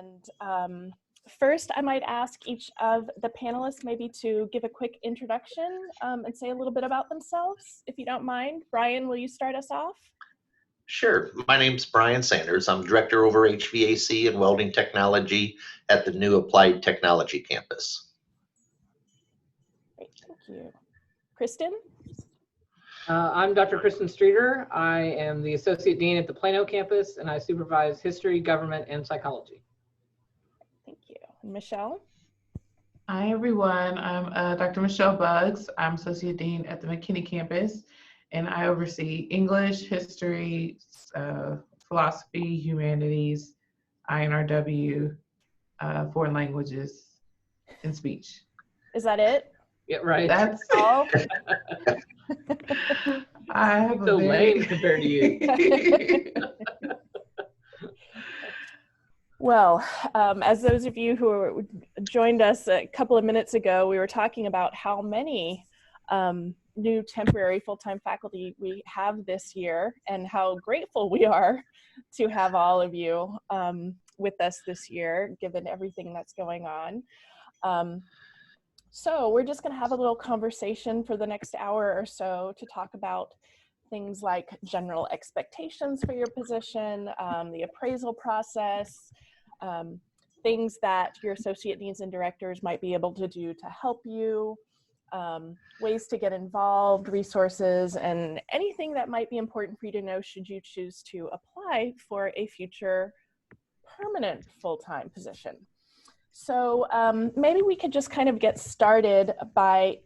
And first, I might ask each of the panelists maybe to give a quick introduction and say a little bit about themselves, if you don't mind. Brian, will you start us off? Sure. My name's Brian Sanders. I'm Director over HVAC and Welding Technology at the new Applied Technology campus. Great, thank you. Kristen? I'm Dr. Kristen Streater. I am the Associate Dean at the Plano campus, and I supervise history, government, and psychology. Thank you. And Michelle? Hi, everyone. I'm Dr. Michelle Buggs. I'm Associate Dean at the McKinney campus, and I oversee English, history, philosophy, humanities, INRW, foreign languages, and speech. Is that it? Yeah, right. That's all. I have so lame compared to you. Well, as those of you who joined us a couple of minutes ago, we were talking about how many new temporary full-time faculty we have this year and how grateful we are to have all of you with us this year, given everything that's going on. So we're just going to have a little conversation for the next hour or so to talk about things like general expectations for your position, the appraisal process, things that your associate deans and directors might be able to do to help you, ways to get involved, resources, and anything that might be important for you to know should you choose to apply for a future permanent full-time position. So maybe we could just kind of get started by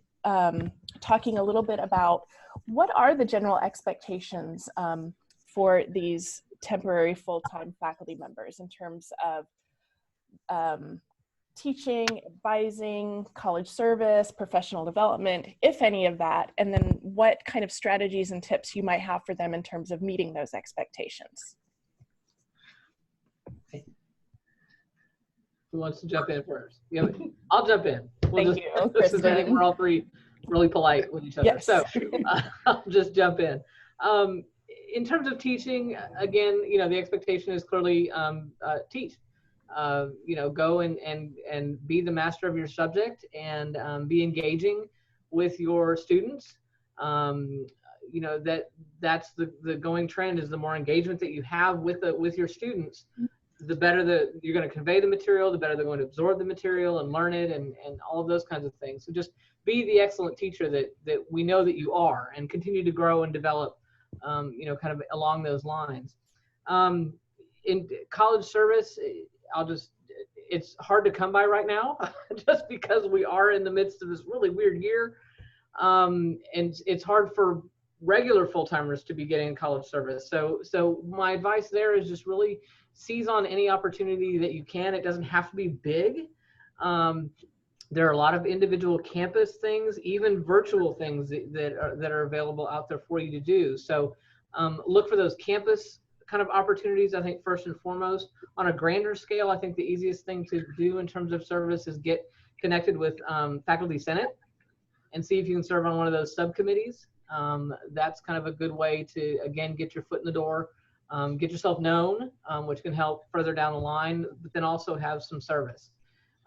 talking a little bit about what are the general expectations for these temporary full-time faculty members in terms of teaching, advising, college service, professional development, if any of that, and then what kind of strategies and tips you might have for them in terms of meeting those expectations. Who wants to jump in first? Yeah, I'll jump in. Thank you, Kristen. I think we're all three really polite with each other. Yes. So I'll just jump in. In terms of teaching, again, the expectation is clearly teach. Go and be the master of your subject and be engaging with your students. That's the going trend is the more engagement that you have with your students, the better you're going to convey the material, the better they're going to absorb the material and learn it and all of those kinds of things. So just be the excellent teacher that we know that you are and continue to grow and develop, kind of along those lines. In college service, it's hard to come by right now just because we are in the midst of this really weird year. And it's hard for regular full-timers to be getting college service. So my advice there is just really seize on any opportunity that you can. It doesn't have to be big. There are a lot of individual campus things, even virtual things that are available out there for you to do. So look for those campus kind of opportunities, I think, first and foremost. On a grander scale, I think the easiest thing to do in terms of service is get connected with Faculty Senate and see if you can serve on one of those subcommittees. That's kind of a good way to, again, get your foot in the door, get yourself known, which can help further down the line, but then also have some service.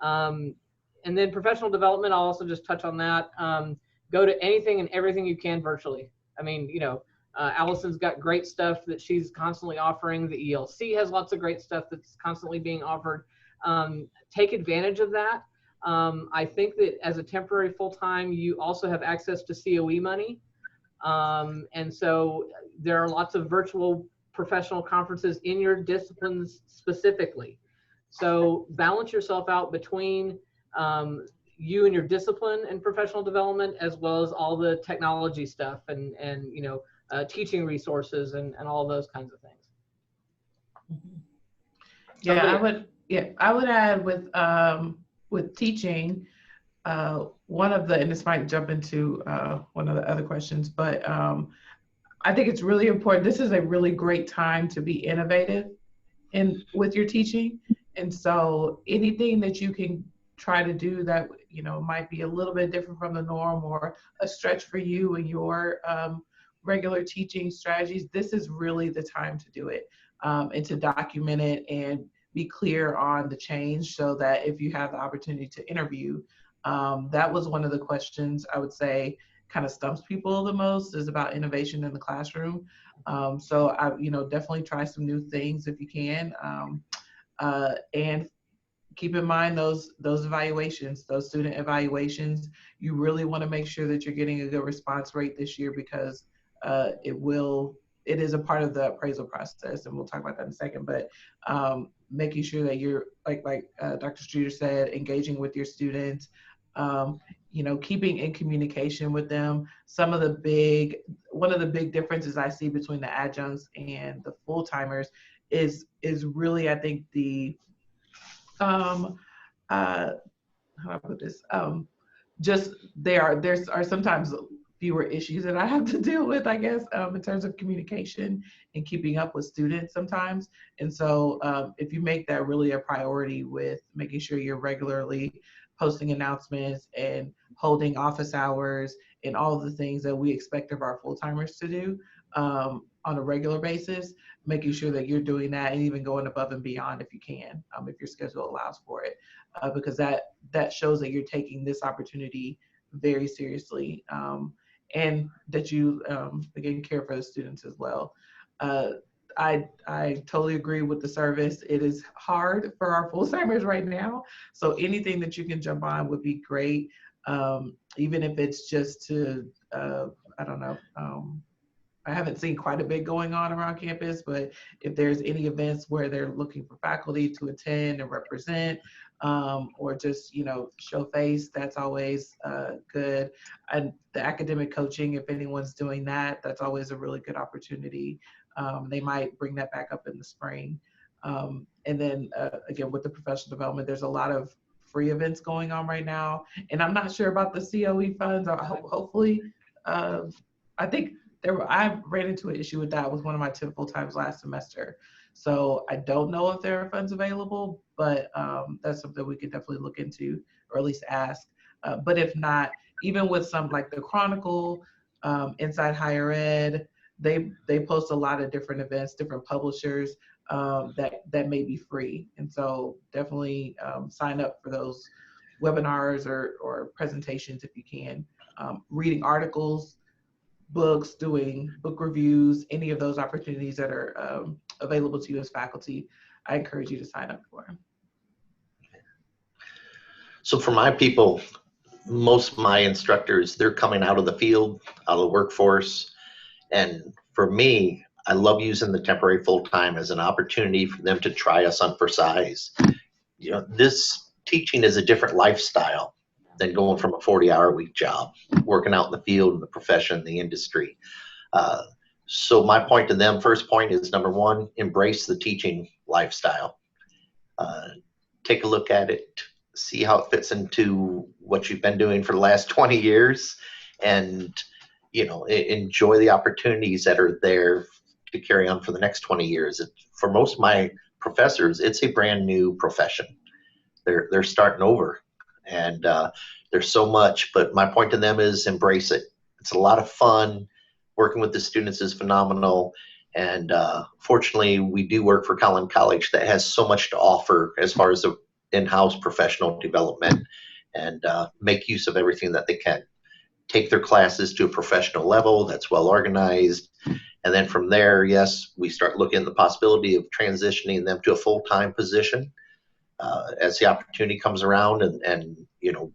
And then professional development, I'll also just touch on that. Go to anything and everything you can virtually. I mean, Allison's got great stuff that she's constantly offering. The ELC has lots of great stuff that's constantly being offered. Take advantage of that. I think that as a temporary full-time, you also have access to COE money. And so there are lots of virtual professional conferences in your disciplines specifically. So balance yourself out between you and your discipline and professional development, as well as all the technology stuff and teaching resources and all those kinds of things. I would add with teaching, one of the, and this might jump into one of the other questions, but I think it's really important. This is a really great time to be innovative with your teaching. And so anything that you can try to do that, might be a little bit different from the norm or a stretch for you and your regular teaching strategies, this is really the time to do it and to document it and be clear on the change so that if you have the opportunity to interview, that was one of the questions I would say kind of stumps people the most, is about innovation in the classroom. So I, definitely try some new things if you can, and keep in mind those evaluations, those student evaluations. You really want to make sure that you're getting a good response rate this year, because it is a part of the appraisal process, and we'll talk about that in a second. But making sure that you're like Dr. Streeter said, engaging with your students, keeping in communication with them. One of the big differences I see between the adjuncts and the full-timers is really, I think, the how do I put this? Just there are sometimes fewer issues that I have to deal with, I guess, in terms of communication and keeping up with students sometimes. And so if you make that really a priority with making sure you're regularly posting announcements and holding office hours and all of the things that we expect of our full-timers to do on a regular basis, making sure that you're doing that and even going above and beyond if you can, if your schedule allows for it, because that shows that you're taking this opportunity very seriously, and that you, again, care for the students as well. I totally agree with the service. It is hard for our full-timers right now, so anything that you can jump on would be great, even if it's just to, I don't know, I haven't seen quite a bit going on around campus, but if there's any events where they're looking for faculty to attend and represent, or just, show face, that's always good. And the academic coaching, if anyone's doing that, that's always a really good opportunity. They might bring that back up in the spring. And then again, with the professional development, there's a lot of free events going on right now. And I'm not sure about the COE funds. Hopefully, I think I ran into an issue with that with one of my 10 full-times last semester. So I don't know if there are funds available, but that's something we could definitely look into, or at least ask. But if not, even with some like the Chronicle, Inside Higher Ed, they post a lot of different events, different publishers that may be free. And so definitely sign up for those webinars or presentations if you can. Reading articles, books, doing book reviews, any of those opportunities that are available to you as faculty, I encourage you to sign up for. So for my people, most of my instructors, they're coming out of the field, out of the workforce. And for me, I love using the temporary full-time as an opportunity for them to try us on for size. This teaching is a different lifestyle than going from a 40-hour-a-week job, working out in the field, in the profession, the industry. So my point to them, first point is, number one, embrace the teaching lifestyle. Take a look at it, see how it fits into what you've been doing for the last 20 years, and enjoy the opportunities that are there to carry on for the next 20 years. For most of my professors, it's a brand new profession. They're starting over. And there's so much, but my point to them is embrace it. It's a lot of fun. Working with the students is phenomenal. And fortunately, we do work for Collin College that has so much to offer as far as the in-house professional development, and make use of everything that they can. Take their classes to a professional level that's well organized. And then from there, yes, we start looking at the possibility of transitioning them to a full-time position. As the opportunity comes around, and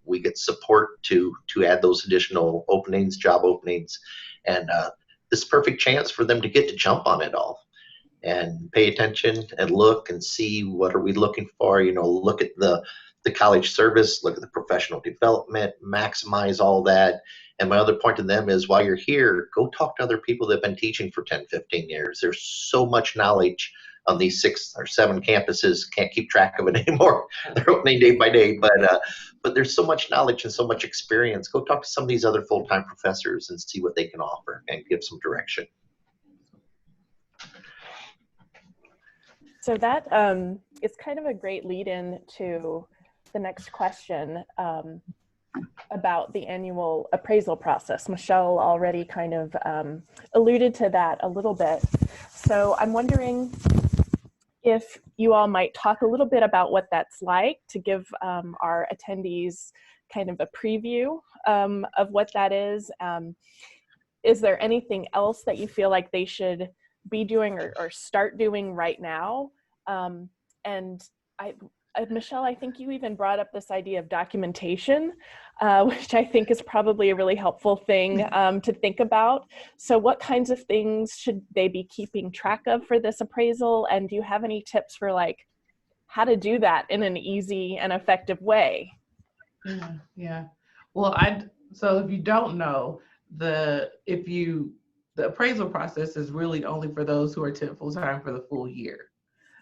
we get support to add those additional openings, job openings, and this perfect chance for them to get to jump on it all and pay attention and look and see what are we looking for. Look at the college service, look at the professional development, maximize all that. And my other point to them is, while you're here, go talk to other people that have been teaching for 10, 15 years. There's so much knowledge on these 6 or 7 campuses. Can't keep track of it anymore. They're opening day by day, but there's so much knowledge and so much experience. Go talk to some of these other full-time professors and see what they can offer and give some direction. So that is kind of a great lead-in to the next question about the annual appraisal process. Michelle already kind of alluded to that a little bit. So I'm wondering, if you all might talk a little bit about what that's like, to give our attendees kind of a preview of what that is. Is there anything else that you feel like they should be doing or start doing right now? And Michelle, I think you even brought up this idea of documentation, which I think is probably a really helpful thing to think about. So what kinds of things should they be keeping track of for this appraisal? And do you have any tips for like how to do that in an easy and effective way? Yeah. Well, so if you don't know, the appraisal process is really only for those who are temp full-time for the full year.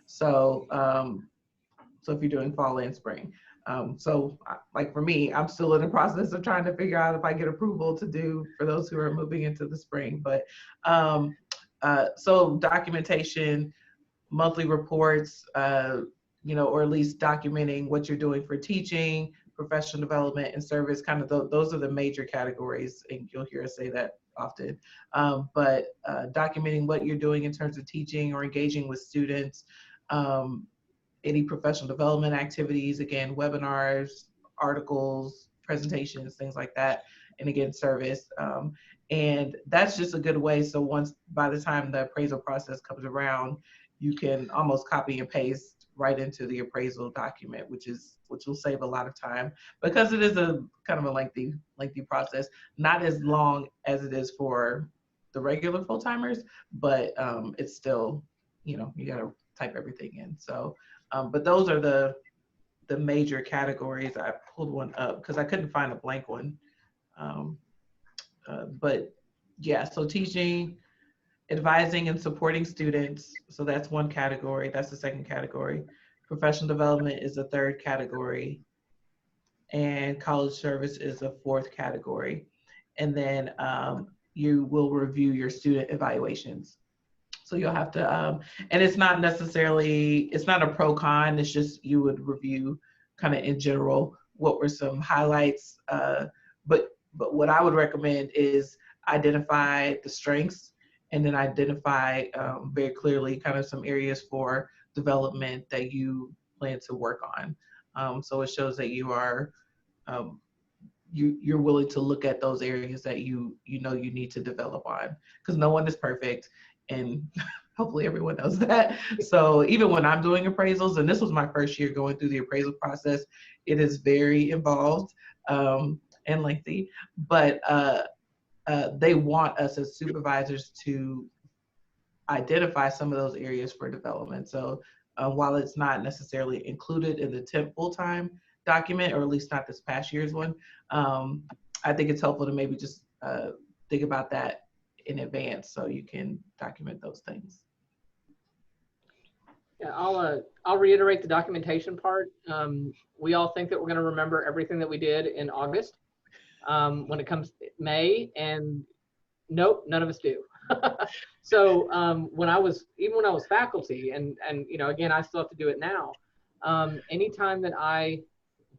So, so if you're doing fall and spring. So like for me, I'm still in the process of trying to figure out if I get approval to do for those who are moving into the spring. But so documentation, monthly reports, you know, or at least documenting what you're doing for teaching, professional development, and service, kind of those are the major categories, and you'll hear us say that often. But documenting what you're doing in terms of teaching or engaging with students, any professional development activities, again, webinars, articles, presentations, things like that, and again, service. And that's just a good way. So by the time the appraisal process comes around, you can almost copy and paste right into the appraisal document, which will save a lot of time, because it is a kind of a lengthy process, not as long as it is for the regular full-timers, but it's still, you know, you got to type everything in. So, but those are the major categories. I pulled one up because I couldn't find a blank one. But yeah, so teaching, advising and supporting students. So that's one category. That's the second category. Professional development is the third category. And college service is the fourth category. And then you will review your student evaluations. So you'll have to, and it's not a pro-con, it's just you would review kind of in general what were some highlights. But what I would recommend is identify the strengths, and then identify very clearly kind of some areas for development that you plan to work on. So it shows that you are, you're willing to look at those areas that you know you need to develop on, because no one is perfect, and hopefully everyone knows that. So even when I'm doing appraisals, and this was my first year going through the appraisal process, it is very involved and lengthy, but they want us as supervisors to identify some of those areas for development. So while it's not necessarily included in the temp full-time document, or at least not this past year's one, I think it's helpful to maybe just think about that in advance so you can document those things. Yeah, I'll reiterate the documentation part. We all think that we're going to remember everything that we did in August when it comes to May, and nope, none of us do. So when I was faculty, and you know, again, I still have to do it now. Anytime that I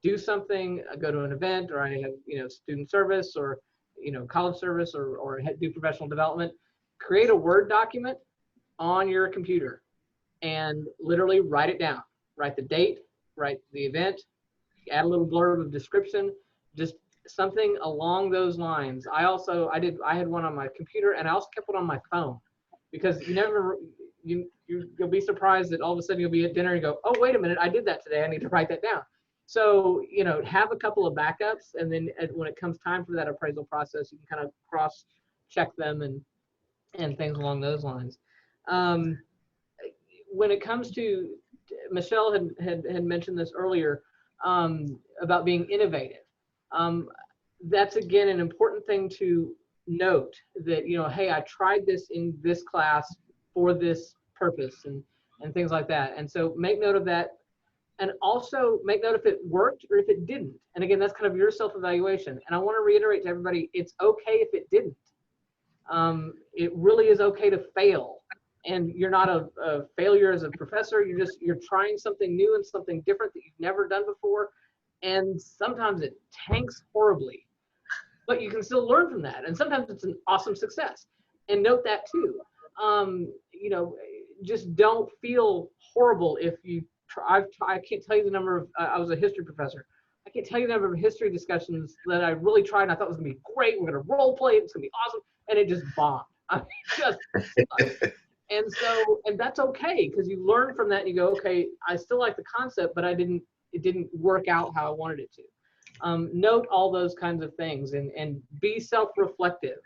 do something, I go to an event, or I have, you know, student service, or, you know, college service, or do professional development, create a Word document on your computer and literally write it down. Write the date, write the event, add a little blurb of description, just something along those lines. I had one on my computer, and I also kept one on my phone, because you'll be surprised that all of a sudden you'll be at dinner and go, oh, wait a minute, I did that today, I need to write that down. So, you know, have a couple of backups, and then when it comes time for that appraisal process, you can kind of cross check them and things along those lines. When it comes to, Michelle had mentioned this earlier, about being innovative. That's, again, an important thing to note, that, you know, hey, I tried this in this class for this purpose, and things like that. And so make note of that, and also make note if it worked or if it didn't. And again, that's kind of your self-evaluation. And I want to reiterate to everybody, it's okay if it didn't. It really is okay to fail. And you're not a failure as a professor. You're trying something new and something different that you've never done before. And sometimes it tanks horribly, but you can still learn from that. And sometimes it's an awesome success. And note that too. You know, just don't feel horrible if you try. I can't tell you the number of, I was a history professor. I can't tell you the number of history discussions that I really tried and I thought it was gonna be great. We're gonna role play it. It's gonna be awesome. And it just bombed. I mean, just and that's okay, because you learn from that and you go, okay, I still like the concept, but it didn't work out how I wanted it to. Note all those kinds of things and be self-reflective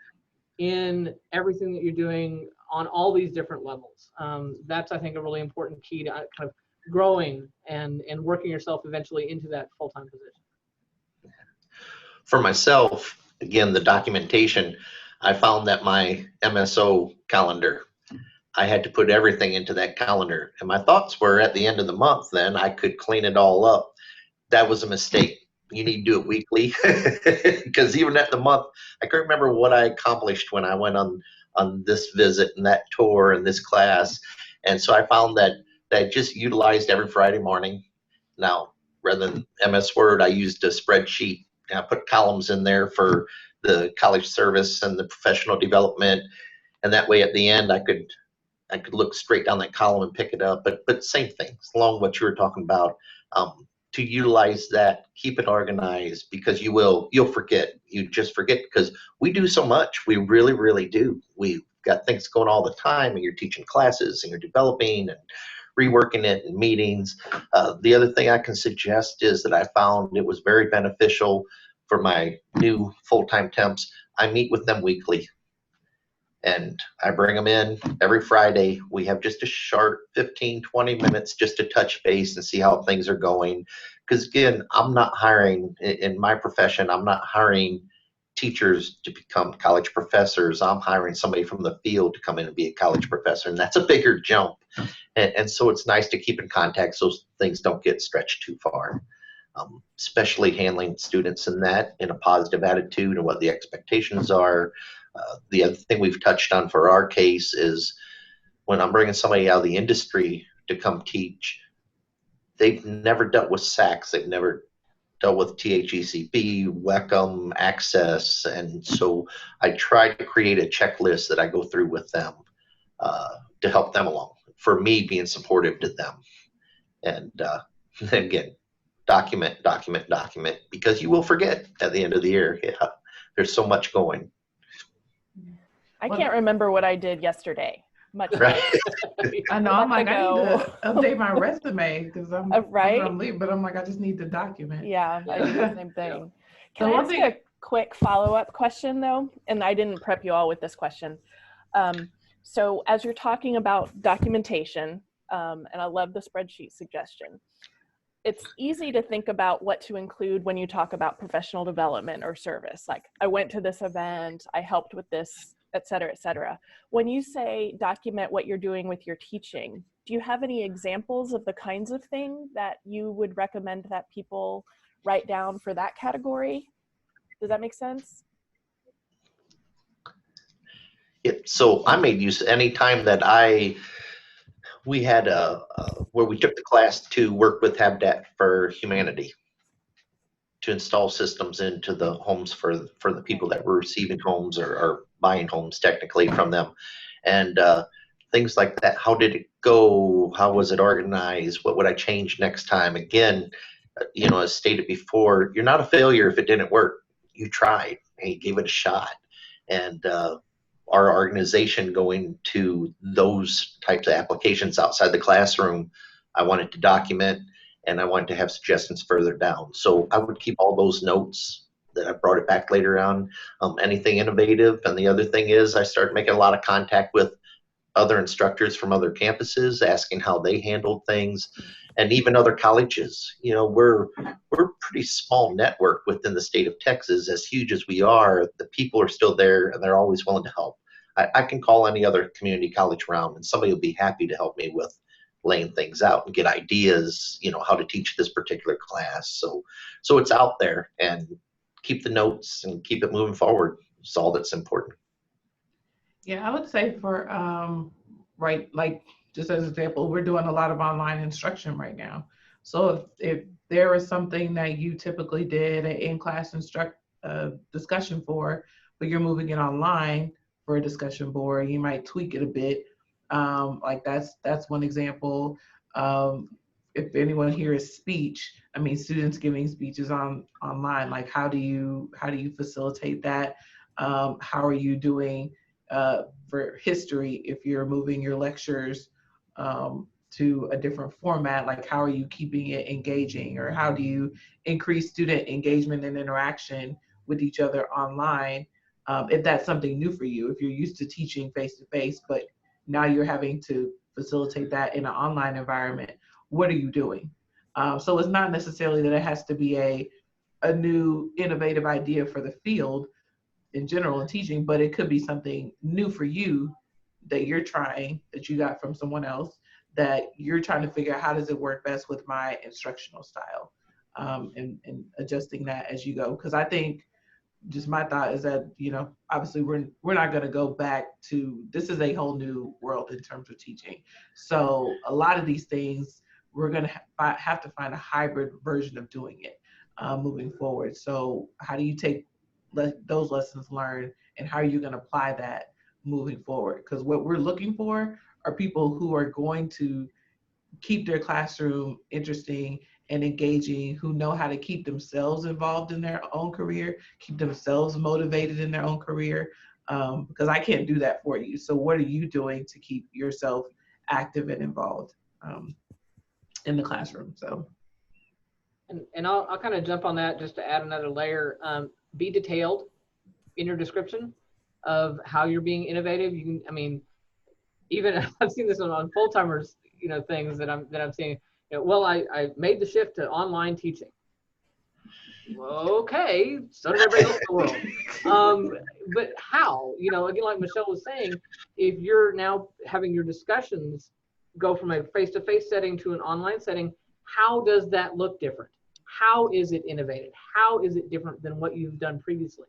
in everything that you're doing on all these different levels. That's, I think, a really important key to kind of growing and working yourself eventually into that full-time position. For myself, again, the documentation, I found that my MSO calendar, I had to put everything into that calendar. And my thoughts were at the end of the month, then I could clean it all up. That was a mistake. You need to do it weekly, because even at the month, I couldn't remember what I accomplished when I went on this visit and that tour and this class. And so I found that I just utilized every Friday morning. Now, rather than MS Word, I used a spreadsheet. I put columns in there for the college service and the professional development. And that way at the end, I could look straight down that column and pick it up. But same thing, along what you were talking about. To utilize that, keep it organized, because you'll forget. You just forget, because we do so much. We really, really do. We've got things going all the time, and you're teaching classes and you're developing and reworking it in meetings. The other thing I can suggest is that I found it was very beneficial for my new full-time temps. I meet with them weekly. And I bring them in every Friday. We have just a short 15, 20 minutes just to touch base and see how things are going. Because again, I'm not hiring, in my profession, I'm not hiring teachers to become college professors. I'm hiring somebody from the field to come in and be a college professor. And that's a bigger jump. And so it's nice to keep in contact so things don't get stretched too far. Especially handling students in a positive attitude and what the expectations are. The other thing we've touched on for our case is when I'm bringing somebody out of the industry to come teach, they've never dealt with SACs. They've never dealt with THECP, WECM, Access. And so I try to create a checklist that I go through with them to help them along, for me being supportive to them. And again, document, because you will forget at the end of the year. Yeah, there's so much going. I can't remember what I did yesterday. Much right. I know. I'm like, I need to update my resume because I'm right. I'm leave, but I'm like, I just need to document. Yeah, I do the same thing. So Can I ask a quick follow-up question though? And I didn't prep you all with this question. So as you're talking about documentation, and I love the spreadsheet suggestion, it's easy to think about what to include when you talk about professional development or service. Like, I went to this event, I helped with this, et cetera, et cetera. When you say document what you're doing with your teaching, do you have any examples of the kinds of things that you would recommend that people write down for that category? Does that make sense? Yeah, so I made use any time that we had where we took the class to work with Habitat for Humanity to install systems into the homes for the people that were receiving homes or buying homes technically from them, and things like that. How did it go? How was it organized? What would I change next time? Again, as stated before, you're not a failure if it didn't work. You tried and you gave it a shot. And our organization going to those types of applications outside the classroom, I wanted to document and I wanted to have suggestions further down. So I would keep all those notes that I brought it back later on, anything innovative. And the other thing is I started making a lot of contact with other instructors from other campuses, asking how they handled things, and even other colleges. We're a pretty small network within the state of Texas. As huge as we are, the people are still there and they're always willing to help. I can call any other community college around and somebody will be happy to help me with laying things out and get ideas, how to teach this particular class. So it's out there, and keep the notes and keep it moving forward. It's all that's important. Yeah, I would say for, right, like just as an example, we're doing a lot of online instruction right now. So if there is something that you typically did an in-class discussion for, but you're moving it online for a discussion board, you might tweak it a bit. Like that's one example. If anyone here is speech, I mean, students giving speeches online, like how do you facilitate that? How are you doing for history if you're moving your lectures to a different format? Like how are you keeping it engaging, or how do you increase student engagement and interaction with each other online? If that's something new for you, if you're used to teaching face to face, but now you're having to facilitate that in an online environment, what are you doing? So it's not necessarily that it has to be a new innovative idea for the field in general in teaching, but it could be something new for you that you're trying, that you got from someone else, that you're trying to figure out how does it work best with my instructional style, and adjusting that as you go. Because I think just my thought is that, you know, obviously we're not going to go back to, this is a whole new world in terms of teaching. So a lot of these things, we're going to have to find a hybrid version of doing it moving forward. So how do you take those lessons learned, and how are you going to apply that moving forward? Because what we're looking for are people who are going to keep their classroom interesting and engaging, who know how to keep themselves involved in their own career, keep themselves motivated in their own career, because I can't do that for you. So what are you doing to keep yourself active and involved in the classroom? So, and I'll kind of jump on that just to add another layer. Be detailed in your description of how you're being innovative. You can, I mean, even I've seen this on full-timers, you know, things that I'm seeing. You know, well, I made the shift to online teaching. Okay, so did everybody else in the world. But how? You know, again, like Michelle was saying, if you're now having your discussions go from a face-to-face setting to an online setting, how does that look different? How is it innovative? How is it different than what you've done previously?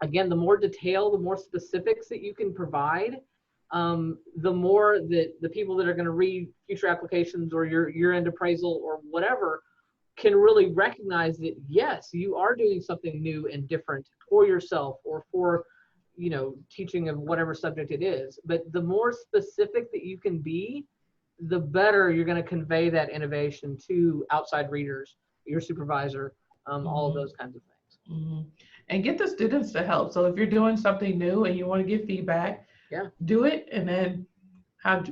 Again, the more detail, the more specifics that you can provide, the more that the people that are going to read future applications or your year-end appraisal or whatever can really recognize that, yes, you are doing something new and different for yourself or for, you know, teaching of whatever subject it is. But the more specific that you can be, the better you're going to convey that innovation to outside readers, your supervisor, all of those kinds of things. Mm-hmm. And get the students to help. So if you're doing something new and you want to get feedback, do it. And then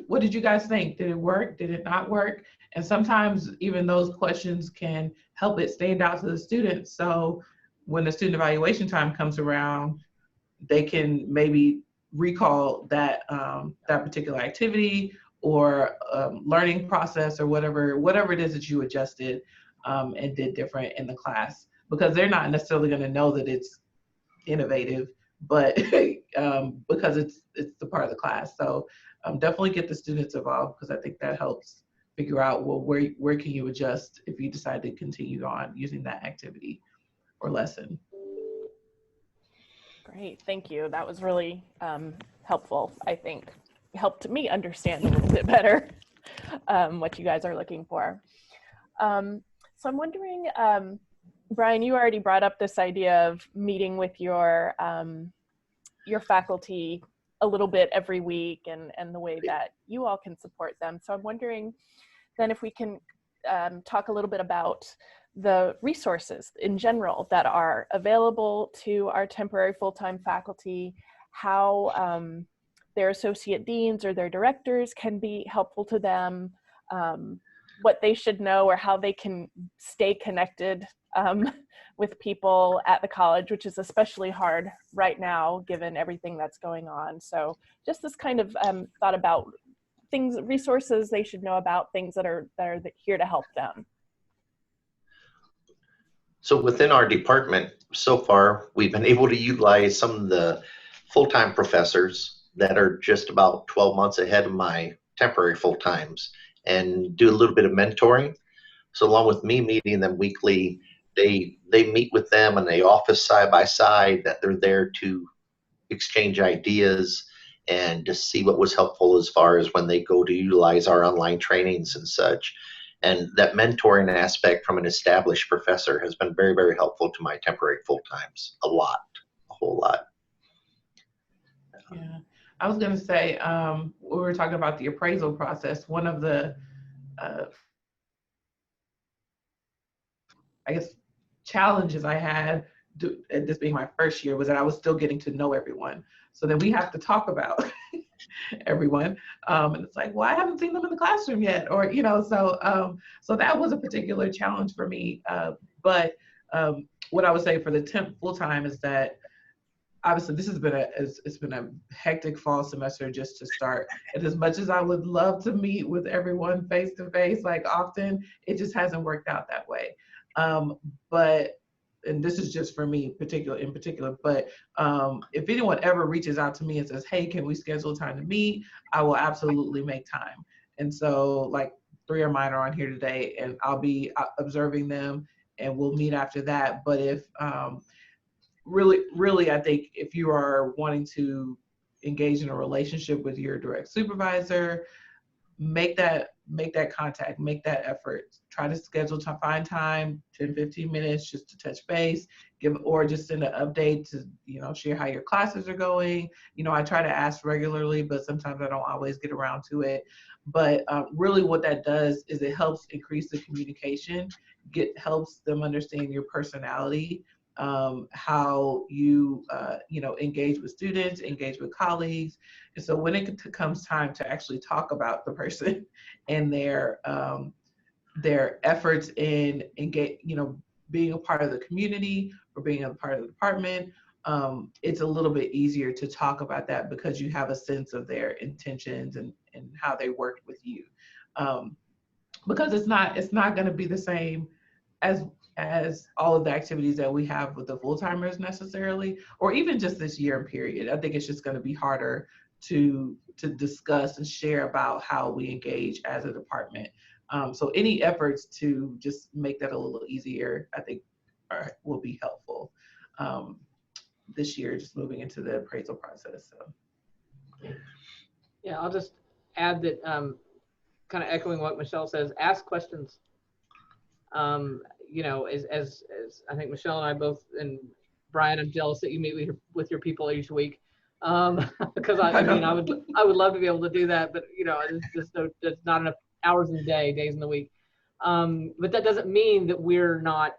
what did you guys think? Did it work? Did it not work? And sometimes even those questions can help it stand out to the students. So when the student evaluation time comes around, they can maybe recall that that particular activity or learning process or whatever it is that you adjusted and did different in the class, because they're not necessarily going to know that it's innovative, but because it's the part of the class. So definitely get the students involved, because I think that helps figure out, well, where can you adjust if you decide to continue on using that activity or lesson. Great, thank you. That was really helpful. I think helped me understand a little bit better what you guys are looking for. So I'm wondering, Brian, you already brought up this idea of meeting with your faculty a little bit every week and the way that you all can support them. So I'm wondering then if we can talk a little bit about the resources in general that are available to our temporary full-time faculty, how their associate deans or their directors can be helpful to them, what they should know or how they can stay connected with people at the college, which is especially hard right now given everything that's going on. So just this kind of thought about things, resources they should know about, things that are here to help them. So within our department, so far, we've been able to utilize some of the full-time professors that are just about 12 months ahead of my temporary full-times and do a little bit of mentoring. So along with me meeting them weekly, they meet with them and they office side by side, that they're there to exchange ideas and to see what was helpful as far as when they go to utilize our online trainings and such. And that mentoring aspect from an established professor has been very, very helpful to my temporary full-times. A whole lot. Yeah. I was going to say, we were talking about the appraisal process. One of the, I guess, challenges I had, this being my first year, was that I was still getting to know everyone. So then we have to talk about everyone. And it's like, well, I haven't seen them in the classroom yet. Or, so that was a particular challenge for me. But what I would say for the temp full-time is that obviously this has been it's been a hectic fall semester just to start. And as much as I would love to meet with everyone face to face, like often, it just hasn't worked out that way. But, and this is just for me in particular, but if anyone ever reaches out to me and says, hey, can we schedule time to meet? I will absolutely make time. And so like 3 of mine are on here today, and I'll be observing them and we'll meet after that. But if really, I think if you are wanting to engage in a relationship with your direct supervisor, make that contact, make that effort. Try to schedule to find time, 10, 15 minutes just to touch base, or just send an update to, share how your classes are going. I try to ask regularly, but sometimes I don't always get around to it. But really what that does is it helps increase the communication, helps them understand your personality, how you, engage with students, engage with colleagues. And so when it comes time to actually talk about the person and their efforts in being a part of the community or being a part of the department, it's a little bit easier to talk about that because you have a sense of their intentions and how they work with you. Because it's not going to be the same as all of the activities that we have with the full-timers necessarily, or even just this year period. I think it's just going to be harder to discuss and share about how we engage as a department. So any efforts to just make that a little easier, I think will be helpful this year, just moving into the appraisal process. So. Yeah, I'll just add that, kind of echoing what Michelle says, ask questions. As I think Michelle and I both, and Brian, I'm jealous that you meet with your people each week. Because I would love to be able to do that, but there's not enough hours in the day, days in the week. But that doesn't mean that we're not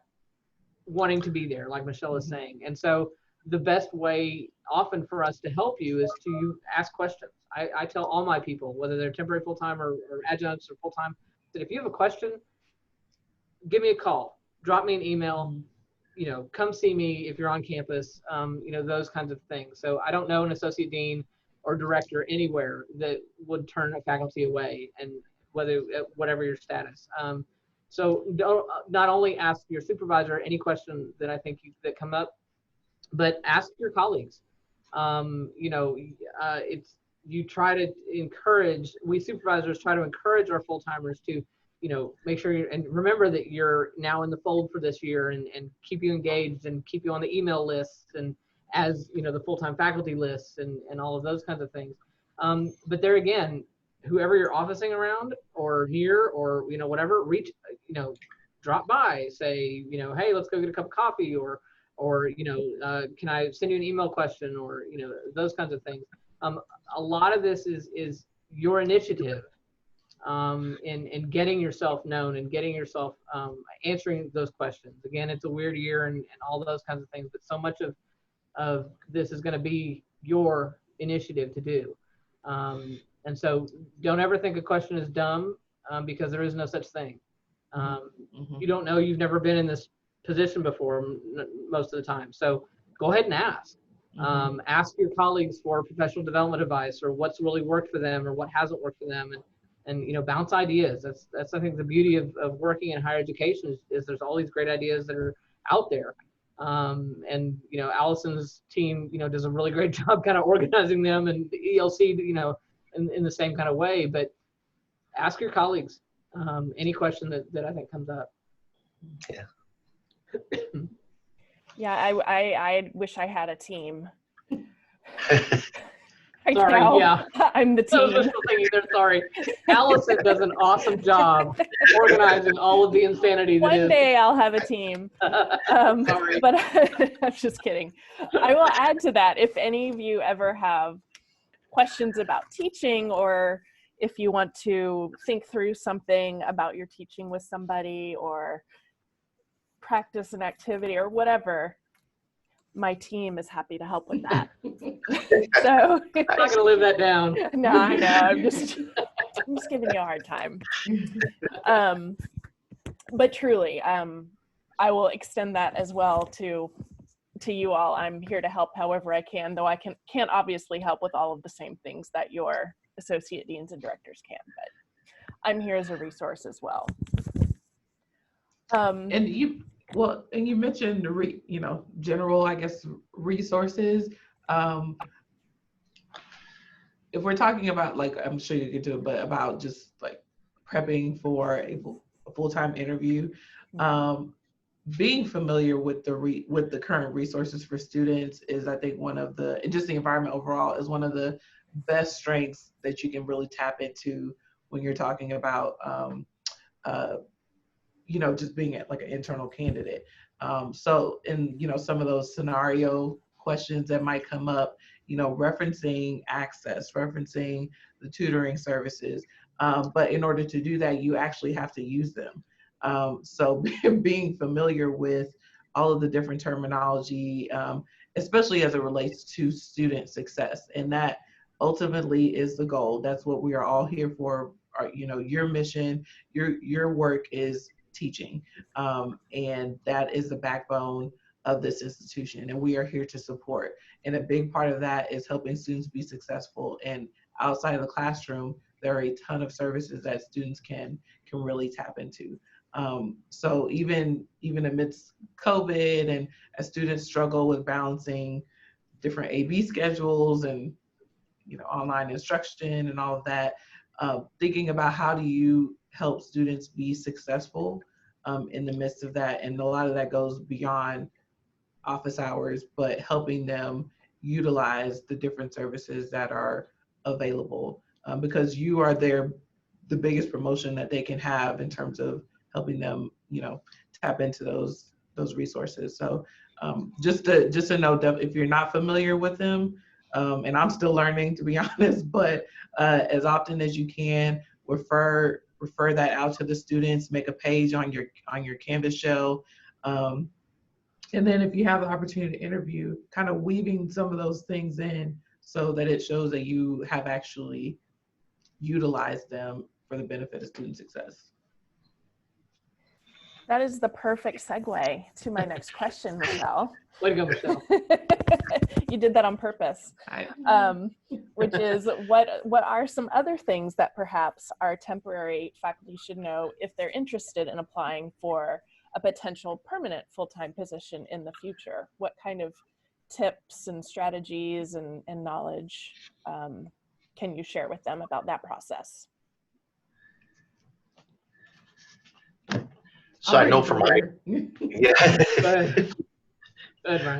wanting to be there, like Michelle is saying. And so the best way often for us to help you is to ask questions. I tell all my people, whether they're temporary full-time or adjuncts or full-time, that if you have a question, give me a call, drop me an email, come see me if you're on campus, those kinds of things. So I don't know an associate dean or director anywhere that would turn a faculty away, and whatever your status. So don't not only ask your supervisor any question that I think that come up, but ask your colleagues. You try to encourage, we supervisors try to encourage our full-timers to, make sure and remember that you're now in the fold for this year, and keep you engaged and keep you on the email lists and as, the full-time faculty lists and all of those kinds of things. But there again, whoever you're officing around or near or, whatever, drop by, say, hey, let's go get a cup of coffee, or can I send you an email question, or, those kinds of things. A lot of this is your initiative in getting yourself known and getting yourself answering those questions. Again, it's a weird year and all those kinds of things, but so much of this is going to be your initiative to do. And so don't ever think a question is dumb, because there is no such thing. You don't know, you've never been in this position before most of the time. So go ahead and ask. Ask your colleagues for professional development advice, or what's really worked for them or what hasn't worked for them, and bounce ideas. That's I think the beauty of working in higher education is there's all these great ideas that are out there. And Allison's team does a really great job kind of organizing them, and the ELC in the same kind of way. But ask your colleagues any question that I think comes up. Yeah. Yeah, I wish I had a team. Right Sorry, now, yeah. I'm the team. Sorry. Allison does an awesome job organizing all of the insanity that One is. day I'll have a team. Sorry. But I'm just kidding. I will add to that, if any of you ever have questions about teaching, or if you want to think through something about your teaching with somebody or practice an activity or whatever, my team is happy to help with that. So I'm not going to live that down. no, I know. I'm just giving you a hard time. But truly, I will extend that as well to you all. I'm here to help however I can, though I can't obviously help with all of the same things that your associate deans and directors can, but I'm here as a resource as well. And you mentioned general, I guess, resources. If we're talking about, like, I'm sure you could do it, but about just like prepping for a full-time interview, being familiar with the current resources for students is, I think, one of the, and just the environment overall is one of the best strengths that you can really tap into when you're talking about just being like an internal candidate. So in some of those scenario questions that might come up, referencing access, referencing the tutoring services, but in order to do that, you actually have to use them. So being familiar with all of the different terminology, especially as it relates to student success, and that ultimately is the goal. That's what we are all here for. Your mission, your work is teaching, and that is the backbone of this institution, and we are here to support. And a big part of that is helping students be successful. And outside of the classroom, there are a ton of services that students can really tap into. So even amidst COVID, and as students struggle with balancing different AB schedules and online instruction and all of that, thinking about how do you help students be successful in the midst of that. And a lot of that goes beyond office hours, but helping them utilize the different services that are available, because you are the biggest promotion that they can have in terms of helping them, tap into those resources. So just to know that if you're not familiar with them, and I'm still learning, to be honest, but as often as you can, refer that out to the students, make a page on your Canvas shell. And then if you have the opportunity to interview, kind of weaving some of those things in so that it shows that you have actually utilized them for the benefit of student success. That is the perfect segue to my next question, Michelle. Way to go, Michelle. You did that on purpose. Which is, what are some other things that perhaps our temporary faculty should know if they're interested in applying for a potential permanent full-time position in the future? What kind of tips and strategies and knowledge can you share with them about that process? So I know from my,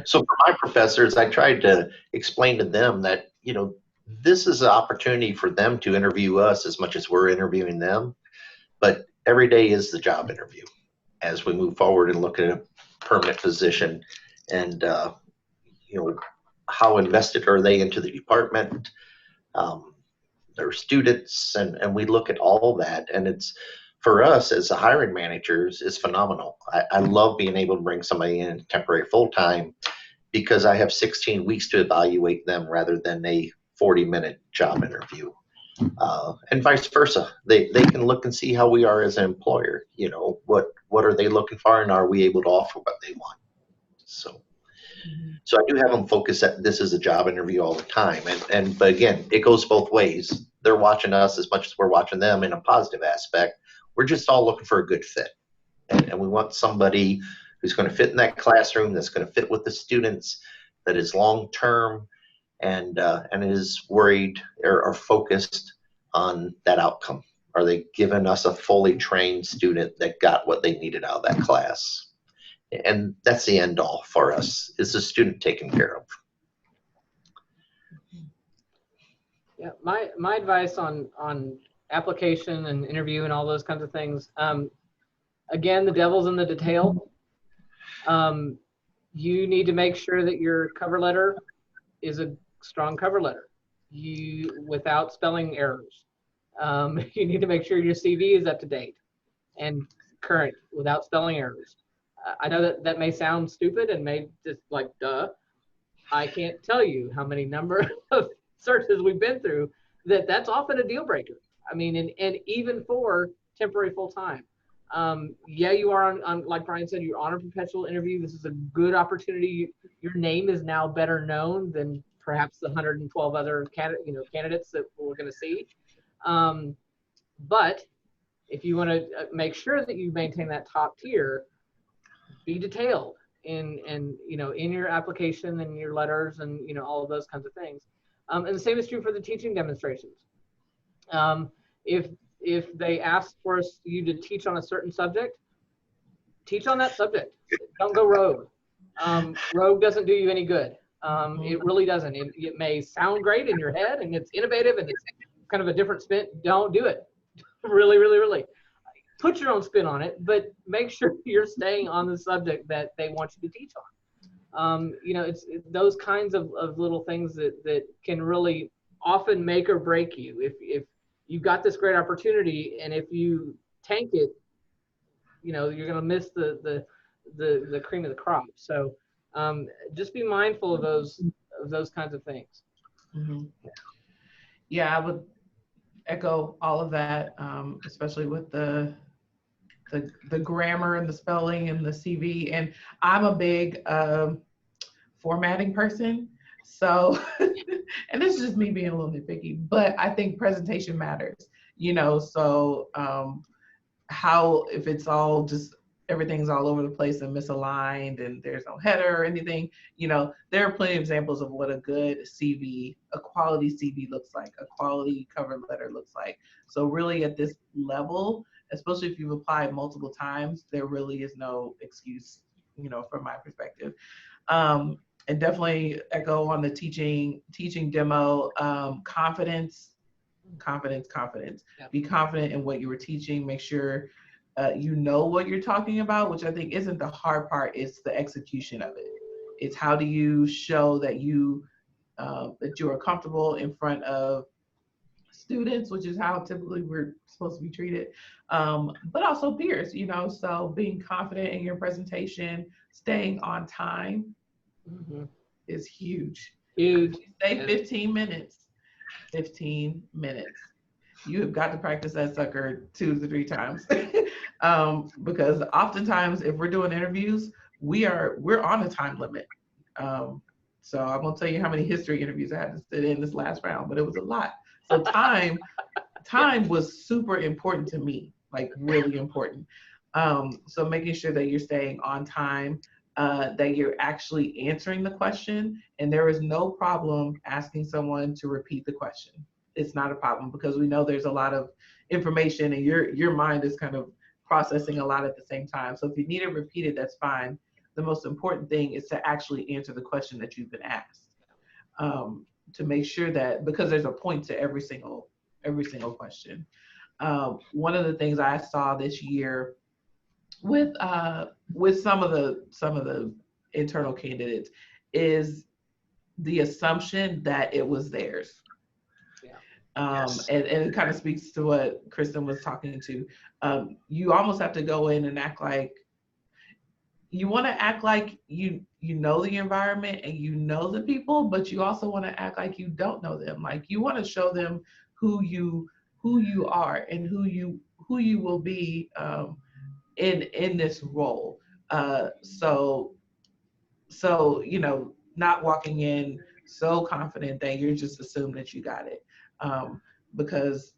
so for my professors, I tried to explain to them that, this is an opportunity for them to interview us as much as we're interviewing them, but every day is the job interview as we move forward and look at a permanent position. And, how invested are they into the department, their students, and we look at all that. And it's, for us as a hiring managers, is phenomenal. I love being able to bring somebody in temporary full-time, because I have 16 weeks to evaluate them rather than a 40-minute job interview. And vice versa. They can look and see how we are as an employer. What are they looking for, and are we able to offer what they want? So I do have them focus that this is a job interview all the time. But again, it goes both ways. They're watching us as much as we're watching them in a positive aspect. We're just all looking for a good fit. And we want somebody who's going to fit in that classroom, that's going to fit with the students, that is long-term, and is worried or focused on that outcome. Are they giving us a fully trained student that got what they needed out of that class? And that's the end all for us, is the student taken care of. Yeah, my advice on application and interview and all those kinds of things. Again, the devil's in the detail. You need to make sure that your cover letter is a strong cover letter. without spelling errors. You need to make sure your CV is up to date and current without spelling errors. I know that may sound stupid and may just like, duh. I can't tell you how many number of searches we've been through that's often a deal breaker. I mean, and even for temporary full-time. Yeah, you are on, like Brian said, you're on a perpetual interview. This is a good opportunity. Your name is now better known than perhaps the 112 other candidates that we're going to see. But if you want to make sure that you maintain that top tier, be detailed in your application and your letters and all of those kinds of things. And the same is true for the teaching demonstrations. If they ask for you to teach on a certain subject, teach on that subject. Don't go rogue. Rogue doesn't do you any good. It really doesn't. It may sound great in your head and it's innovative and it's kind of a different spin. Don't do it. Really, really, really. Put your own spin on it, but make sure you're staying on the subject that they want you to teach on. It's those kinds of little things that can really often make or break you. If you've got this great opportunity and if you tank it, you're going to miss the cream of the crop. So just be mindful of those kinds of things. Mm-hmm. Yeah, I would echo all of that, especially with the grammar and the spelling and the CV. And I'm a big formatting person. So, and this is just me being a little nitpicky, but I think presentation matters, so how, if it's all just, everything's all over the place and misaligned and there's no header or anything, there are plenty of examples of what a good CV, a quality CV looks like, a quality cover letter looks like. So really at this level, especially if you've applied multiple times, there really is no excuse, from my perspective. And definitely echo on the teaching demo, confidence. Yeah. Be confident in what you were teaching. Make sure you know what you're talking about, which I think isn't the hard part. It's the execution of it. It's how do you show that you are comfortable in front of students, which is how typically we're supposed to be treated, but also peers, so being confident in your presentation, staying on time is huge. Huge. Say 15 minutes. You have got to practice that sucker 2 to 3 times. Because oftentimes if we're doing interviews, we're on a time limit. So I won't tell you how many history interviews I had to sit in this last round, but it was a lot. So time was super important to me, like really important. So making sure that you're staying on time, that you're actually answering the question, and there is no problem asking someone to repeat the question. It's not a problem because we know there's a lot of information and your mind is kind of processing a lot at the same time. So if you need it repeated, that's fine. The most important thing is to actually answer the question that you've been asked. To make sure that, because there's a point to every single question. One of the things I saw this year with some of the internal candidates is the assumption that it was theirs. Yes. And it kind of speaks to what Kristen was talking to. You almost have to go in and act like, you want to act like you know the environment and you know the people, but you also want to act like you don't know them. Like you want to show them who you are and who you will be in this role. So not walking in so confident that you're just assumed that you got it. Because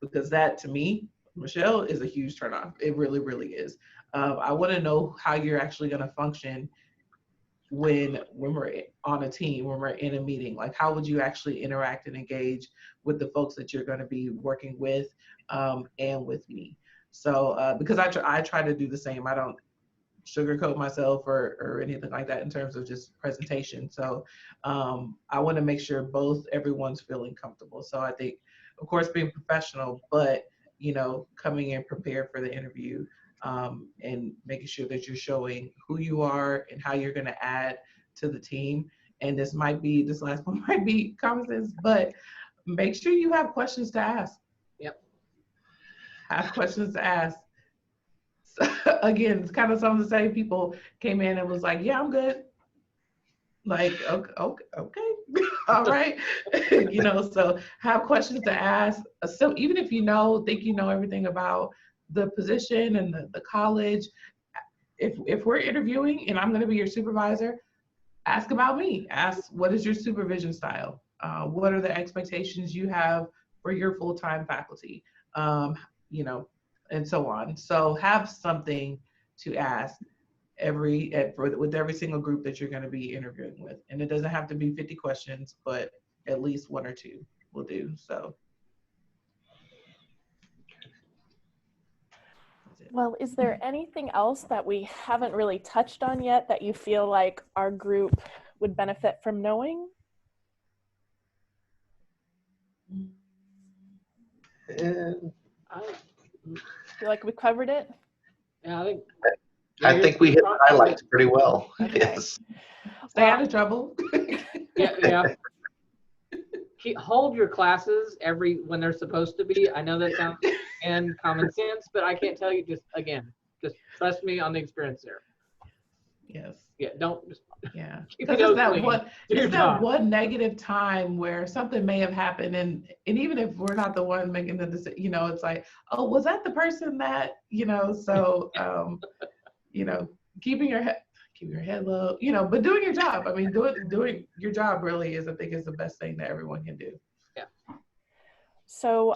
that, to me, Michelle, is a huge turnoff. It really, really is. I want to know how you're actually going to function when we're on a team, when we're in a meeting. Like, how would you actually interact and engage with the folks that you're going to be working with, and with me? So, because I try to do the same. I don't sugarcoat myself or anything like that in terms of just presentation. So I want to make sure everyone's feeling comfortable. So I think, of course, being professional, but coming in prepared for the interview, and making sure that you're showing who you are and how you're going to add to the team and this last one might be common sense, but make sure you have questions to ask. Yep. Have questions to ask. So, again, it's kind of some of the same people came in and was like, yeah, I'm good. Like, okay. All right. So have questions to ask. So even if think you know everything about the position and the college, if we're interviewing and I'm going to be your supervisor, ask about me. Ask, what is your supervision style? What are the expectations you have for your full-time faculty? And so on. So have something to ask with every single group that you're going to be interviewing with. And it doesn't have to be 50 questions, but at least 1 or 2 will do. So. Well, is there anything else that we haven't really touched on yet that you feel like our group would benefit from knowing? I Feel like we covered it? Yeah, I think we hit the highlights pretty well. Okay. Yes. Stay out of trouble. Yeah. Hold your classes when they're supposed to be. I know that sounds and common sense, but I can't tell you, just trust me on the experience there. Yes. Yeah, don't just. Yeah. Because it's that one negative time where something may have happened, and even if we're not the one making the decision, it's like, oh, was that the person that, so keeping your head low, but doing your job. I mean, doing your job really is, I think, is the best thing that everyone can do. Yeah. So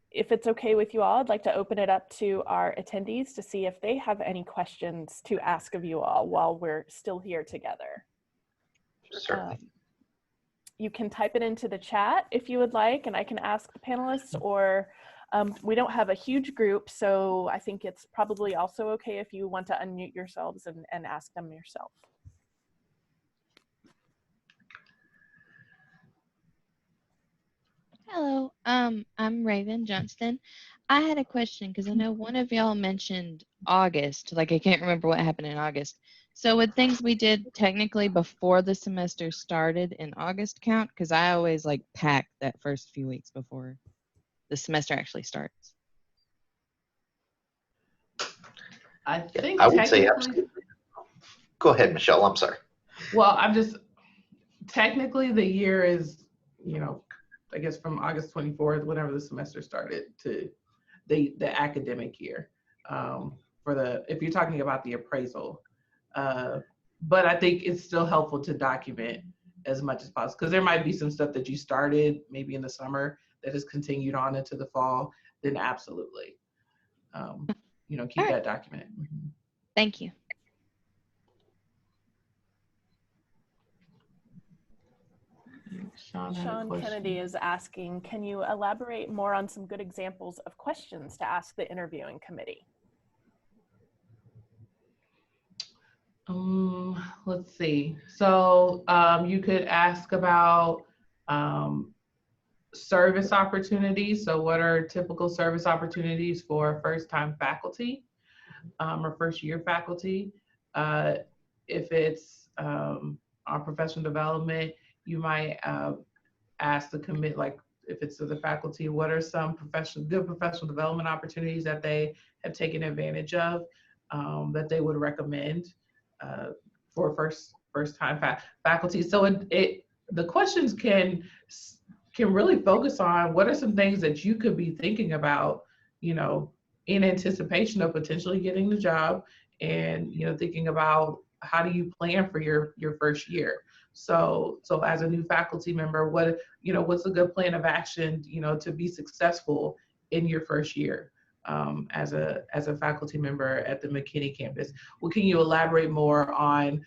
if it's okay with you all, I'd like to open it up to our attendees to see if they have any questions to ask of you all while we're still here together. Certainly. You can type it into the chat if you would like, and I can ask the panelists, or we don't have a huge group, so I think it's probably also okay if you want to unmute yourselves and ask them yourself. Hello, I'm Raven Johnston. I had a question because I know one of y'all mentioned August, like I can't remember what happened in August. So would things we did technically before the semester started in August count? Because I always pack that first few weeks before the semester actually starts. I think I would say absolutely. Go ahead, Michelle. I'm sorry. Well, technically the year is, I guess from August 24th, whenever the semester started, to the academic year, if you're talking about the appraisal. But I think it's still helpful to document as much as possible, because there might be some stuff that you started maybe in the summer that has continued on into the fall, then absolutely, keep that documented. Mm-hmm. Thank you. Sean Kennedy is asking, can you elaborate more on some good examples of questions to ask the interviewing committee? Let's see. So you could ask about service opportunities. So what are typical service opportunities for first-time faculty or first-year faculty? If it's on professional development, you might ask the committee, if it's to the faculty, what are some good professional development opportunities that they have taken advantage of that they would recommend for first-time faculty. So the questions can really focus on what are some things that you could be thinking about, in anticipation of potentially getting the job, and thinking about how do you plan for your first year. So as a new faculty member, what's a good plan of action, to be successful in your first year as a faculty member at the McKinney campus? Well, can you elaborate more on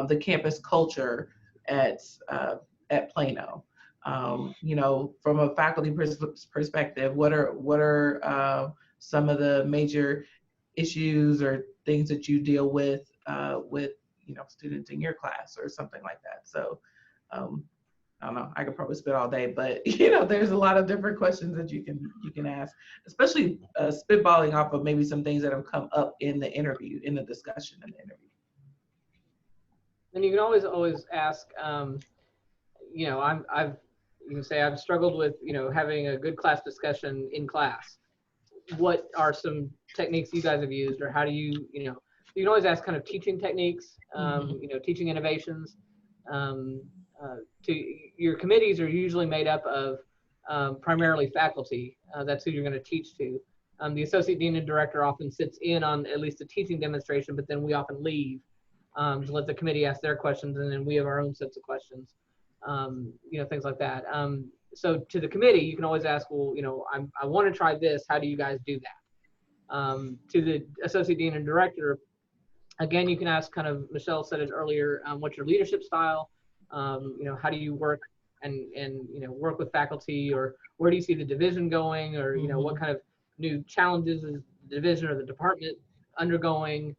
the campus culture at Plano? From a faculty perspective, what are some of the major issues or things that you deal with students in your class or something like that? So I don't know, I could probably spit all day, but there's a lot of different questions that you can ask, especially spitballing off of maybe some things that have come up in the interview, in the discussion in the interview. And you can always ask, you know, you can say I've struggled with, you know, having a good class discussion in class. What are some techniques you guys have used, or how do you, you know, you can always ask kind of teaching techniques, you know, teaching innovations. Your committees are usually made up of primarily faculty. That's who you're going to teach to. The associate dean and director often sits in on at least a teaching demonstration, but then we often leave to let the committee ask their questions, and then we have our own sets of questions, you know, things like that. So to the committee, you can always ask, well, you know, I want to try this. How do you guys do that? To the associate dean and director, again, you can ask, kind of, Michelle said it earlier, what's your leadership style? You know, how do you work and you know, work with faculty, or where do you see the division going, or you know, what kind of new challenges is the division or the department undergoing,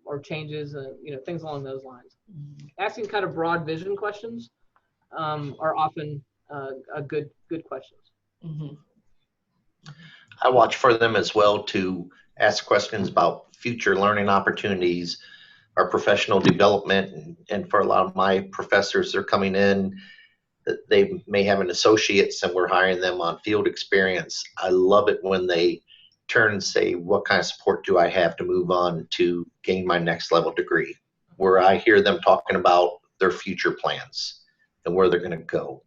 or changes, you know, things along those lines. Asking kind of broad vision questions are often a good questions. I watch for them as well to ask questions about future learning opportunities, our professional development, and for a lot of my professors, they're coming in, they may have an associates and we're hiring them on field experience. I love it when they turn and say, what kind of support do I have to move on to gain my next level degree? Where I hear them talking about their future plans and where they're going to go,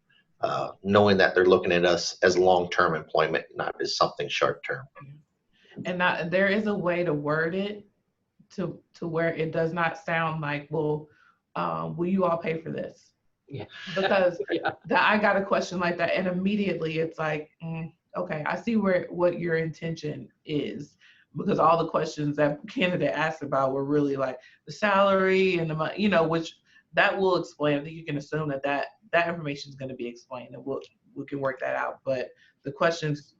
knowing that they're looking at us as long-term employment, not as something short-term. And there is a way to word it to where it does not sound like, well, will you all pay for this? Yeah. Because I got a question like that, and immediately it's like, okay, I see what your intention is, because all the questions that candidate asked about were really like the salary and the money, you know, which that will explain. I think you can assume that information is going to be explained, and we can work that out. But the questions,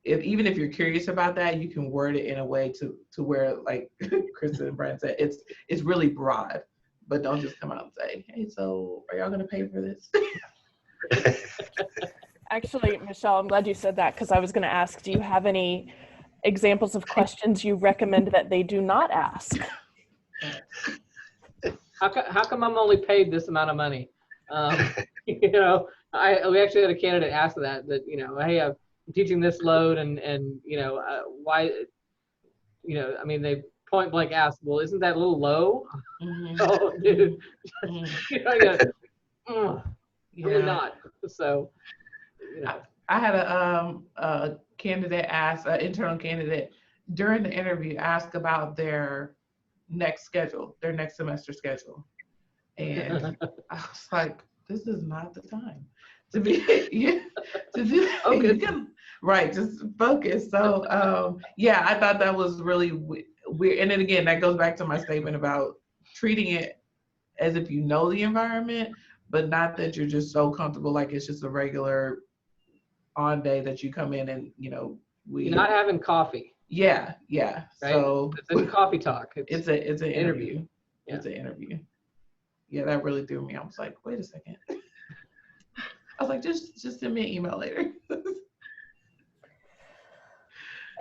even if you're curious about that, you can word it in a way to where, like Kristen and Brent said, it's really broad. But don't just come out and say, hey, so are y'all going to pay for this? Actually, Michelle, I'm glad you said that, because I was going to ask, do you have any examples of questions you recommend that they do not ask? How come I'm only paid this amount of money? You know, we actually had a candidate ask that, you know, hey, I'm teaching this load, and you know, why, you know, I mean, they point blank asked, well, isn't that a little low? Oh, dude. You know, really not. So, you know. I had a candidate ask, an internal candidate, during the interview, ask about their next semester schedule. And I was like, this is not the time to be, to do that. Right, just focus. So, yeah, I thought that was really weird. And then again, that goes back to my statement about treating it as if you know the environment, but not that you're just so comfortable, like it's just a regular on day that you come in and, you know, You're not having coffee. Yeah. Right? So it's a coffee talk. It's an interview. Yeah. It's an interview. Yeah, that really threw me. I was like, wait a second. I was like, just send me an email later.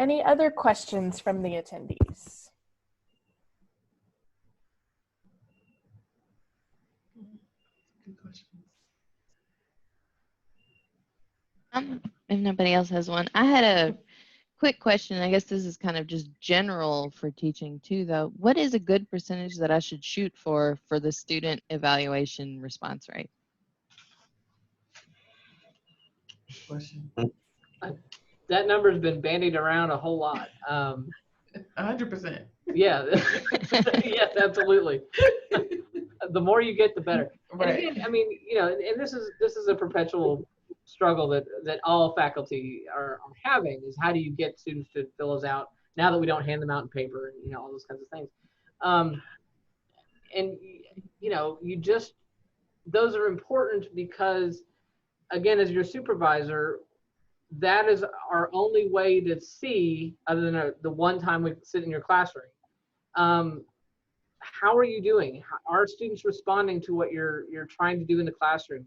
Any other questions from the attendees? Good questions. If nobody else has one, I had a quick question. I guess this is kind of just general for teaching too, though. What is a good percentage that I should shoot for the student evaluation response rate? Question. That number's been bandied around a whole lot. 100%. Yeah. Yes, absolutely. The more you get, the better. Right. And again, I mean, you know, and this is a perpetual struggle that all faculty are having, is how do you get students to fill those out now that we don't hand them out in paper, and you know, all those kinds of things. And you know, those are important because, again, as your supervisor, that is our only way to see, other than the one time we sit in your classroom, how are you doing? Are students responding to what you're trying to do in the classroom?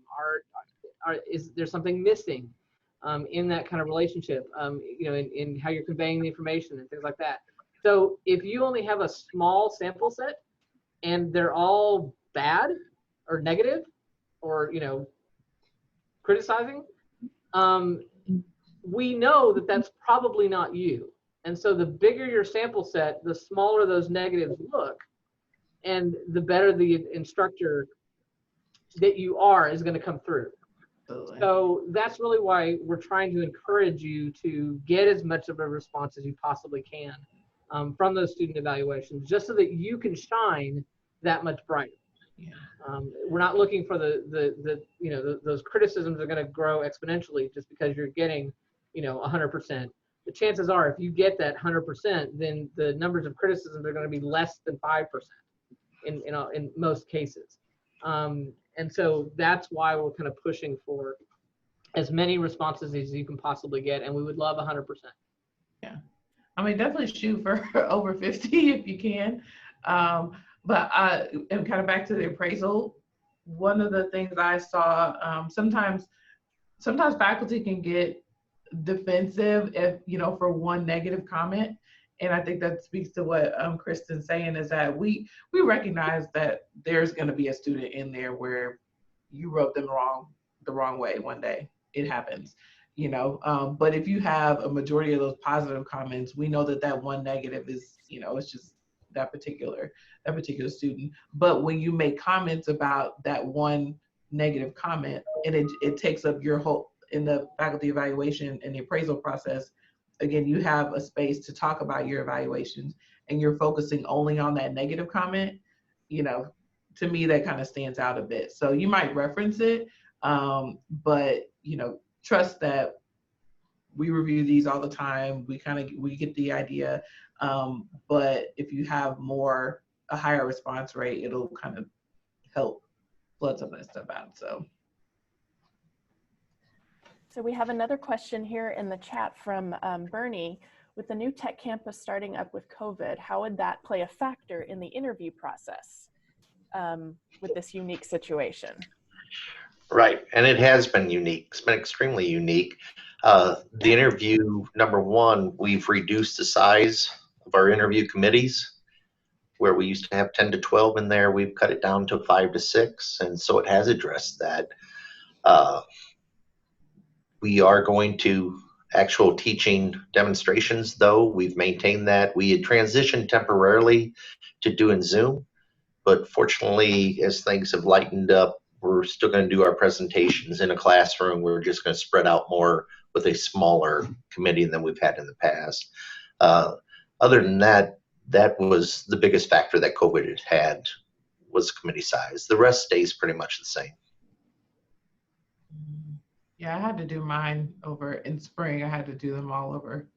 Is there something missing in that kind of relationship, you know, in how you're conveying the information and things like that? So if you only have a small sample set and they're all bad or negative or, criticizing, we know that that's probably not you. And so the bigger your sample set, the smaller those negatives look, and the better the instructor that you are is going to come through. So that's really why we're trying to encourage you to get as much of a response as you possibly can from those student evaluations, just so that you can shine that much brighter. Yeah. We're not looking for those criticisms are going to grow exponentially just because you're getting 100%. The chances are, if you get that 100%, then the numbers of criticisms are going to be less than 5% in most cases. And so that's why we're kind of pushing for as many responses as you can possibly get, and we would love 100%. Yeah, I mean, definitely shoot for over 50 if you can. But and kind of back to the appraisal, one of the things I saw, sometimes faculty can get defensive if, for one negative comment. And I think that speaks to what Kristen's saying, is that we recognize that there's going to be a student in there where you wrote them the wrong way one day. It happens, but if you have a majority of those positive comments, we know that one negative is, it's just that particular student. But when you make comments about that one negative comment, and it takes up your whole, in the faculty evaluation and the appraisal process, again, you have a space to talk about your evaluations, and you're focusing only on that negative comment, to me, that kind of stands out a bit. So you might reference it, but, trust that we review these all the time. We get the idea. But if you have a higher response rate, it'll kind of help flood some of that stuff out. So we have another question here in the chat from Bernie. With the new tech campus starting up with COVID, how would that play a factor in the interview process with this unique situation? Right, and it has been unique. It's been extremely unique. The interview, number one, we've reduced the size of our interview committees. Where we used to have 10 to 12 in there, we've cut it down to 5 to 6, and so it has addressed that. We are going to actual teaching demonstrations, though. We've maintained that. We had transitioned temporarily to doing Zoom, but fortunately, as things have lightened up, we're still going to do our presentations in a classroom. We're just going to spread out more with a smaller committee than we've had in the past. Other than that, that was the biggest factor that COVID had, was committee size. The rest stays pretty much the same. Yeah, I had to do mine over in spring. I had to do them all over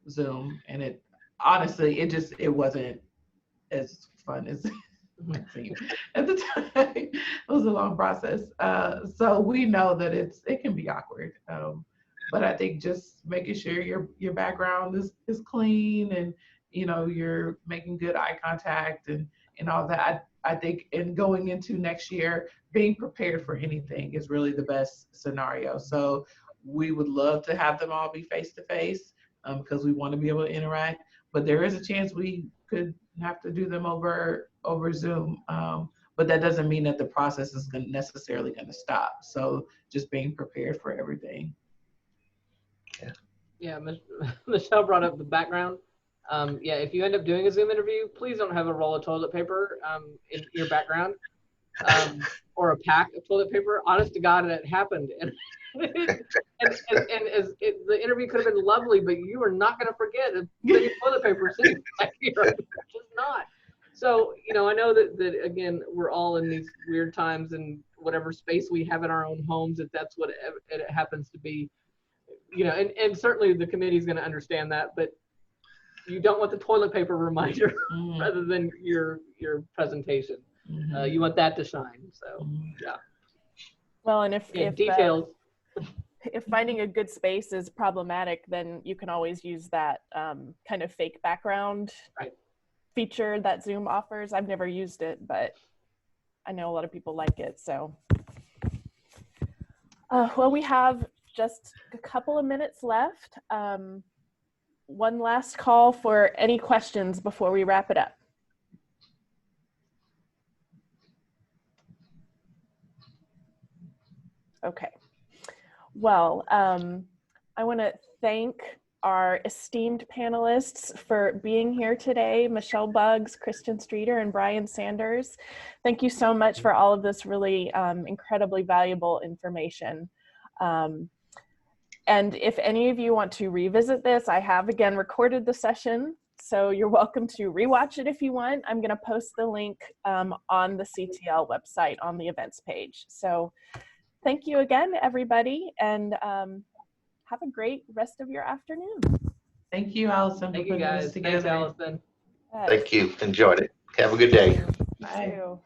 Zoom, and it honestly, it wasn't as fun as it seemed at the time. It was a long process. So we know that it can be awkward. But I think just making sure your background is clean, and you're making good eye contact and all that. I think in going into next year, being prepared for anything is really the best scenario. So we would love to have them all be face-to-face because we want to be able to interact, but there is a chance we could have to do them over Zoom. But that doesn't mean that the process is necessarily going to stop. So just being prepared for everything. Yeah, Michelle brought up the background. Yeah, if you end up doing a Zoom interview, please don't have a roll of toilet paper in your background or a pack of toilet paper. Honest to God, it happened. And the interview could have been lovely, but you are not going to forget a thing of toilet paper sitting back here. Just not. So, I know that, again, we're all in these weird times, and whatever space we have in our own homes, if that's what it happens to be, and certainly the committee is going to understand that, but you don't want the toilet paper reminder rather than your presentation. You want that to shine. So, yeah. Well, and if details. If finding a good space is problematic, then you can always use that kind of fake background feature that Zoom offers. I've never used it, but I know a lot of people like it. So, well, we have just a couple of minutes left. One last call for any questions before we wrap it up. Okay. Well, I want to thank our esteemed panelists for being here today, Michelle Buggs, Kristen Streater, and Brian Sanders. Thank you so much for all of this really incredibly valuable information. And if any of you want to revisit this, I have again recorded the session, so you're welcome to rewatch it if you want. I'm going to post the link on the CTL website on the events page. So thank you again, everybody, and have a great rest of your afternoon. Thank you, Allison, Thank for you putting this guys. together. Thanks, Allison. Yes. Thank you. Enjoyed it. Have a good day. You Bye. too.